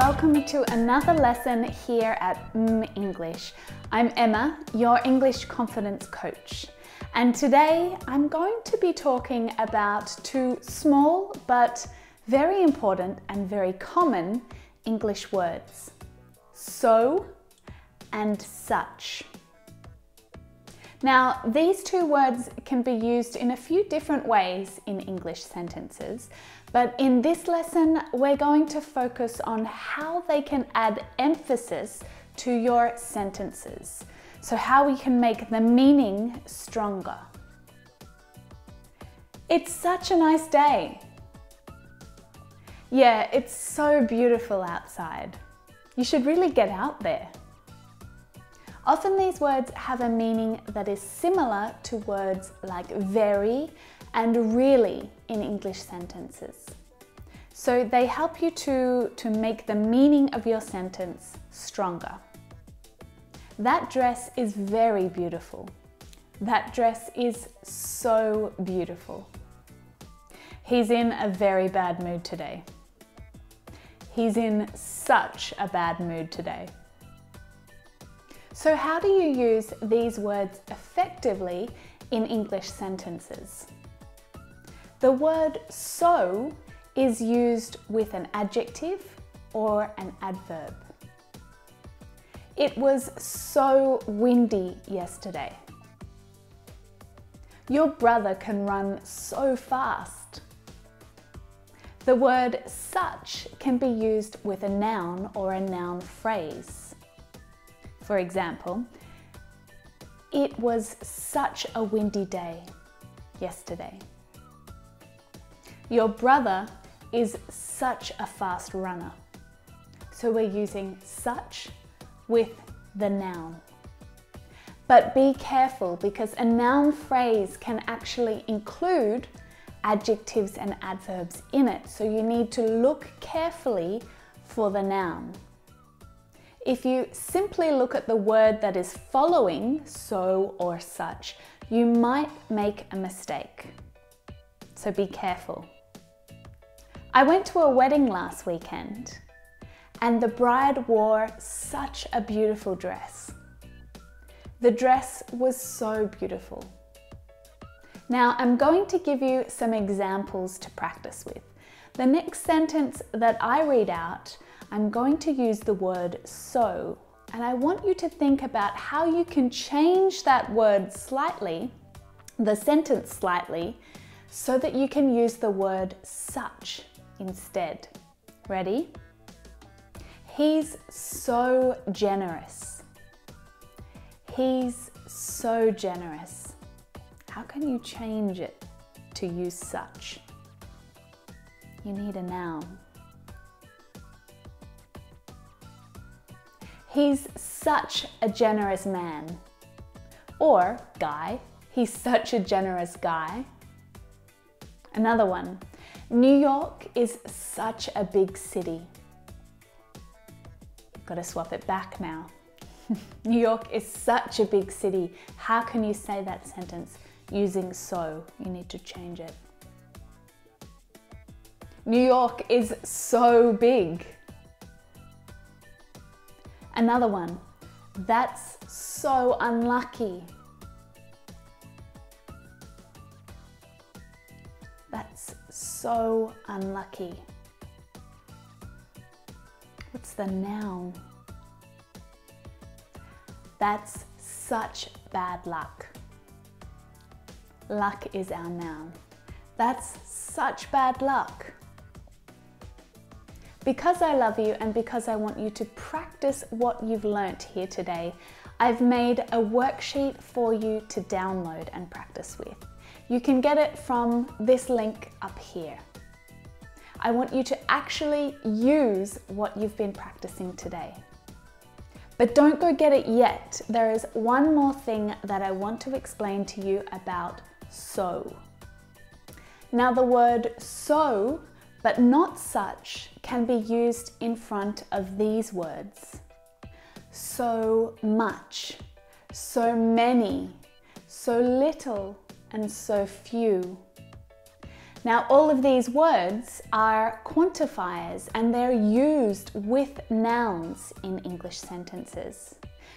welcome to another lesson here at mmmEnglish. I'm Emma, your English confidence coach. And today I'm going to be talking about two small but very important and very common English words. So and such. Now, these two words can be used in a few different ways in English sentences, but in this lesson, we're going to focus on how they can add emphasis to your sentences. So how we can make the meaning stronger. It's such a nice day. Yeah, it's so beautiful outside. You should really get out there. Often these words have a meaning that is similar to words like very and really in English sentences. So they help you to make the meaning of your sentence stronger. That dress is very beautiful. That dress is so beautiful. He's in a very bad mood today. He's in such a bad mood today. So how do you use these words effectively in English sentences? The word so is used with an adjective or an adverb. It was so windy yesterday. Your brother can run so fast. The word such can be used with a noun or a noun phrase. For example, it was such a windy day yesterday. Your brother is such a fast runner. So we're using such with the noun. But be careful because a noun phrase can actually include adjectives and adverbs in it. So you need to look carefully for the noun. If you simply look at the word that is following so or such, you might make a mistake. So be careful. I went to a wedding last weekend and the bride wore such a beautiful dress. The dress was so beautiful. Now I'm going to give you some examples to practice with. The next sentence that I read out, I'm going to use the word so, and I want you to think about how you can change that word slightly, the sentence slightly, so that you can use the word such instead. Ready? He's so generous. He's so generous. How can you change it to use such? You need a noun. He's such a generous man. Or guy, he's such a generous guy. Another one, New York is such a big city. Got to swap it back now. New York is such a big city. How can you say that sentence using so? You need to change it. New York is so big. Another one, that's so unlucky. That's so unlucky. What's the noun? That's such bad luck. Luck is our noun. That's such bad luck. Because I love you and because I want you to practice what you've learnt here today, I've made a worksheet for you to download and practice with. You can get it from this link up here. I want you to actually use what you've been practicing today. But don't go get it yet. There is one more thing that I want to explain to you about so. Now the word so, but not such, can be used in front of these words. So much, so many, so little, and so few. Now, all of these words are quantifiers and they're used with nouns in English sentences.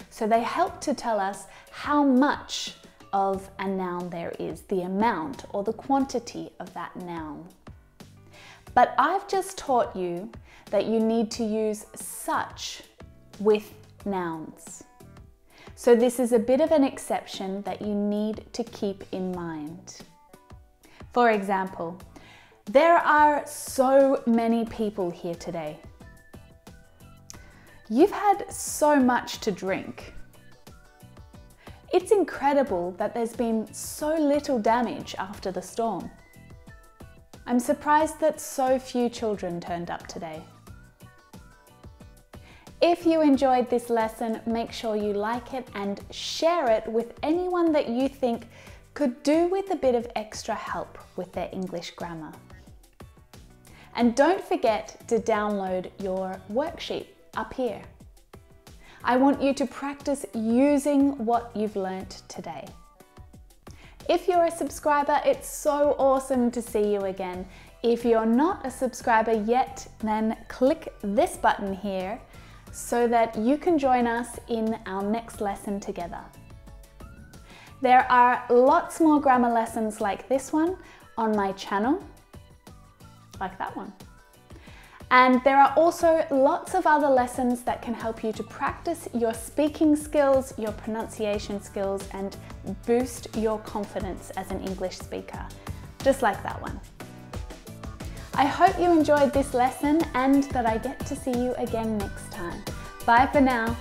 So they help to tell us how much of a noun there is, the amount or the quantity of that noun. But I've just taught you that you need to use such with nouns. So this is a bit of an exception that you need to keep in mind. For example, there are so many people here today. You've had so much to drink. It's incredible that there's been so little damage after the storm. I'm surprised that so few children turned up today. If you enjoyed this lesson, make sure you like it and share it with anyone that you think could do with a bit of extra help with their English grammar. And don't forget to download your worksheet up here. I want you to practice using what you've learnt today. If you're a subscriber, it's so awesome to see you again. If you're not a subscriber yet, then click this button here so that you can join us in our next lesson together. There are lots more grammar lessons like this one on my channel, like that one. And there are also lots of other lessons that can help you to practice your speaking skills, your pronunciation skills, and boost your confidence as an English speaker, just like that one. I hope you enjoyed this lesson and that I get to see you again next time. Bye for now.